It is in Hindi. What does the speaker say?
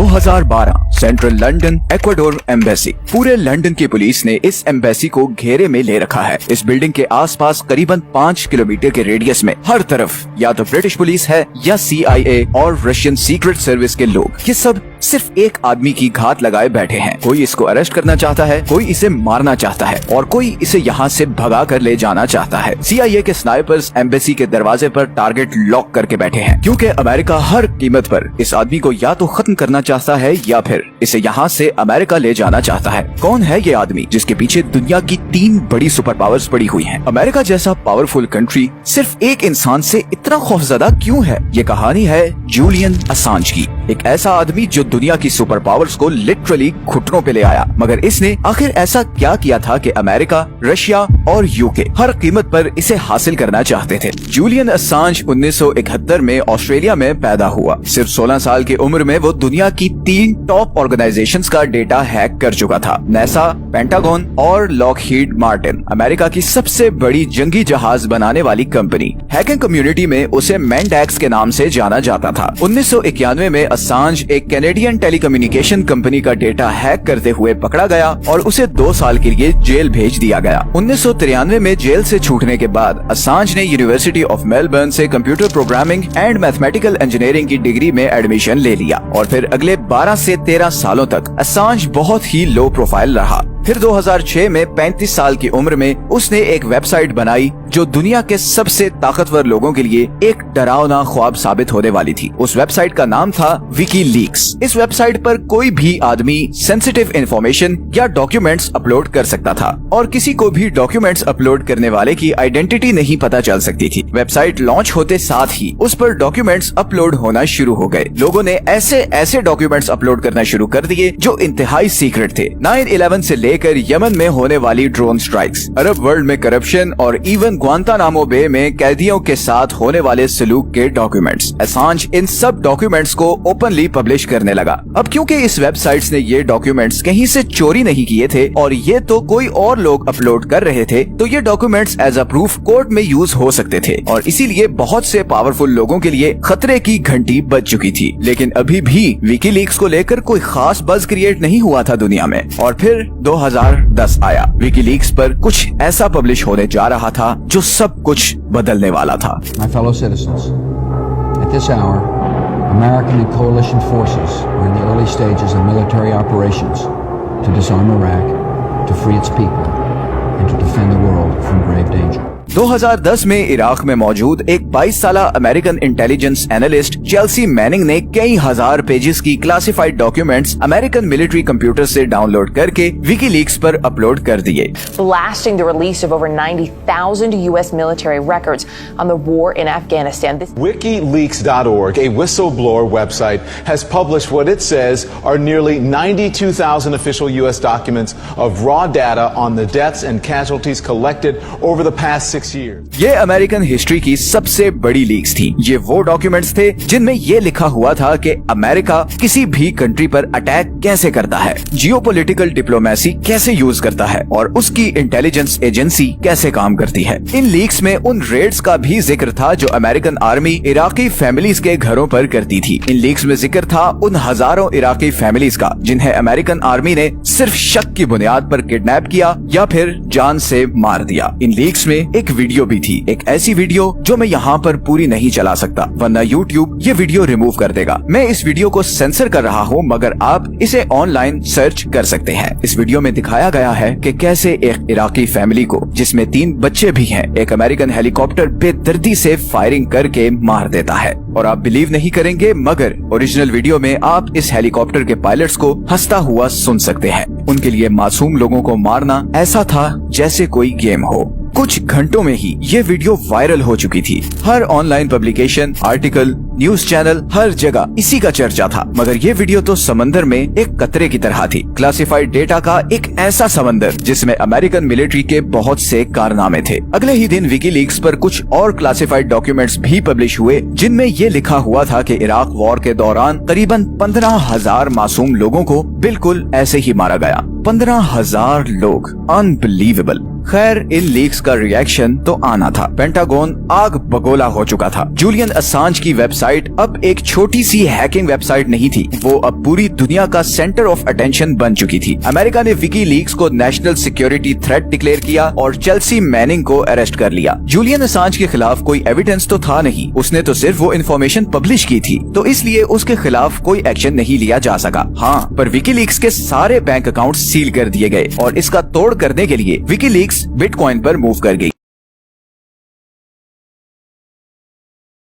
2012 सेंट्रल लंदन इक्वाडोर एम्बेसी। पूरे लंदन की पुलिस ने इस एम्बेसी को घेरे में ले रखा है। इस बिल्डिंग के आसपास करीबन 5 किलोमीटर के रेडियस में हर तरफ या तो ब्रिटिश पुलिस है या CIA और रशियन सीक्रेट सर्विस के लोग। ये सब सिर्फ एक आदमी की घात लगाए बैठे हैं। कोई इसको अरेस्ट करना चाहता है, कोई इसे मारना चाहता है और कोई इसे यहाँ से भगा कर ले जाना चाहता है। CIA के स्नाइपर्स एम्बेसी के दरवाजे पर टारगेट लॉक करके बैठे हैं, क्योंकि अमेरिका हर कीमत पर इस आदमी को या तो खत्म करना चाहता है या फिर इसे यहाँ से अमेरिका ले जाना चाहता है। कौन है ये आदमी जिसके पीछे दुनिया की 3 बड़ी सुपर पावर्स पड़ी हुई हैं? अमेरिका जैसा पावरफुल कंट्री सिर्फ एक इंसान से इतना खौफजदा क्यों है? ये कहानी है जूलियन असांज की। एक ऐसा आदमी जो दुनिया की सुपर पावर्स को लिटरली घुटनों पे ले आया, मगर इसने आखिर ऐसा क्या किया था कि अमेरिका, रशिया और यूके हर कीमत पर इसे हासिल करना चाहते थे। जूलियन असांज 1971 में ऑस्ट्रेलिया में पैदा हुआ। सिर्फ 16 साल की उम्र में वो दुनिया की 3 टॉप ऑर्गेनाइजेशंस का डेटा हैक कर चुका था। नासा, पेंटागन और लॉकहीड मार्टिन, अमेरिका की सबसे बड़ी जंगी जहाज बनाने वाली कंपनी। हैकिंग कम्युनिटी में उसे मैंडेक्स के नाम से जाना जाता था। 1991 में असांज एक कैनेडियन टेलीकम्युनिकेशन कंपनी का डेटा हैक करते हुए पकड़ा गया और उसे 2 साल के लिए जेल भेज दिया गया। 1993 में जेल से छूटने के बाद असांज ने यूनिवर्सिटी ऑफ मेलबर्न से computer programming and mathematical engineering की डिग्री में एडमिशन ले लिया और फिर अगले 12 से 13 सालों तक असांज बहुत ही लो प्रोफाइल रहा। फिर 2006 में 35 साल की उम्र में उसने एक वेबसाइट बनाई जो दुनिया के सबसे ताकतवर लोगों के लिए एक डरावना ख्वाब साबित होने वाली थी। उस वेबसाइट का नाम था विकीलीक्स। इस वेबसाइट पर कोई भी आदमी सेंसिटिव इंफॉर्मेशन या डॉक्यूमेंट्स अपलोड कर सकता था और किसी को भी डॉक्यूमेंट्स अपलोड करने वाले की आइडेंटिटी नहीं पता चल सकती थी। वेबसाइट लॉन्च होते साथ ही उस पर डॉक्यूमेंट्स अपलोड होना शुरू हो गए। लोगों ने ऐसे डॉक्यूमेंट्स अपलोड करना शुरू कर दिए जो इंतहाई सीक्रेट थे। 9/11 से लेकर यमन में होने वाली ड्रोन स्ट्राइक्स, अरब वर्ल्ड में करप्शन और इवन ग्वांतानामो बे में कैदियों के साथ होने वाले सलूक के डॉक्यूमेंट्स। असांज इन सब डॉक्यूमेंट्स को ओपनली पब्लिश करने लगा। अब क्योंकि इस वेबसाइट्स ने ये डॉक्यूमेंट्स कहीं से चोरी नहीं किए थे और ये तो कोई और लोग अपलोड कर रहे थे, तो ये documents as a proof court में यूज हो सकते थे और इसीलिए बहुत से पावरफुल लोगों के लिए खतरे की घंटी बज चुकी थी। लेकिन अभी भी विकीलीक्स को लेकर कोई खास बज़ क्रिएट नहीं हुआ था दुनिया में। और फिर 2010 आया। विकीलीक्स पर कुछ ऐसा पब्लिश होने जा रहा था जो सब कुछ बदलने वाला था। My fellow citizens, at this hour, American and coalition forces are in the early stages of military operations to disarm Iraq, to free its people, and to defend the world from grave danger. 2010 में इराक में मौजूद एक 22 साला American intelligence analyst Chelsea Manning ने कई हजार पेजेस की classified documents American military computer से डाउनलोड करके विकीलीक्स पर अपलोड कर दिए। Blasting the release of over 90,000 US military records on the war in Afghanistan. WikiLeaks.org, a whistleblower website, has published what it says are nearly 92,000 official US documents of raw data on the deaths and casualties collected over the past 6 years. ये अमेरिकन हिस्ट्री की सबसे बड़ी लीक्स थी। ये वो डॉक्यूमेंट्स थे जिनमें ये लिखा हुआ था कि अमेरिका किसी भी कंट्री पर अटैक कैसे करता है, जियोपॉलिटिकल डिप्लोमेसी कैसे यूज करता है और उसकी इंटेलिजेंस एजेंसी कैसे काम करती है। इन लीक्स में उन रेड्स का भी जिक्र था जो अमेरिकन आर्मी इराकी फैमिलीज के घरों पर करती थी। इन लीक्स में जिक्र था उन हजारों इराकी फैमिलीज का जिन्हें अमेरिकन आर्मी ने सिर्फ शक की बुनियाद पर किडनैप किया या फिर जान से मार दिया। इन लीक्स में एक वीडियो भी थी, एक ऐसी वीडियो जो मैं यहाँ पर पूरी नहीं चला सकता वरना YouTube ये वीडियो रिमूव कर देगा। मैं इस वीडियो को सेंसर कर रहा हूँ मगर आप इसे ऑनलाइन सर्च कर सकते हैं। इस वीडियो में दिखाया गया है कि कैसे एक इराकी फैमिली को, जिसमें 3 बच्चे भी हैं, एक अमेरिकन हेलीकॉप्टर बेदर्दी से फायरिंग करके मार देता है। और आप बिलीव नहीं करेंगे मगर ओरिजिनल वीडियो में आप इस हेलीकॉप्टर के पायलट्स को हंसता हुआ सुन सकते हैं। उनके लिए मासूम लोगों को मारना ऐसा था जैसे कोई गेम हो। कुछ घंटों में ही ये वीडियो वायरल हो चुकी थी। हर online publication, article, news channel, हर जगह इसी का चर्चा था। मगर ये वीडियो तो समंदर में एक कतरे की तरह थी। क्लासिफाइड डेटा का एक ऐसा समंदर जिसमें अमेरिकन मिलिट्री के बहुत से कारनामे थे। अगले ही दिन विकीलीक्स पर कुछ और क्लासिफाइड डॉक्यूमेंट्स भी पब्लिश हुए जिनमें ये लिखा हुआ था कि इराक वॉर के दौरान करीबन 15,000 मासूम लोगों को बिल्कुल ऐसे ही मारा गया। 15,000 लोग, अनबिलीवेबल। खैर इन लीक्स का रिएक्शन तो आना था। पेंटागन आग बगोला हो चुका था। जूलियन असांज की वेबसाइट अब एक छोटी सी हैकिंग वेबसाइट नहीं थी, वो अब पूरी दुनिया का सेंटर ऑफ अटेंशन बन चुकी थी। अमेरिका ने विकीलीक्स को नेशनल सिक्योरिटी थ्रेट डिक्लेयर किया और चेल्सी मैनिंग को अरेस्ट कर लिया। जूलियन असांज के खिलाफ कोई एविडेंस तो था नहीं, उसने तो सिर्फ वो इन्फॉर्मेशन पब्लिश की थी, तो इसलिए उसके खिलाफ कोई एक्शन नहीं लिया जा सका। हाँ, पर विकीलीक्स के सारे बैंक अकाउंट सील कर दिए गए और इसका तोड़ करने के लिए विकीलीक्स बिटकॉइन पर मूव कर गई।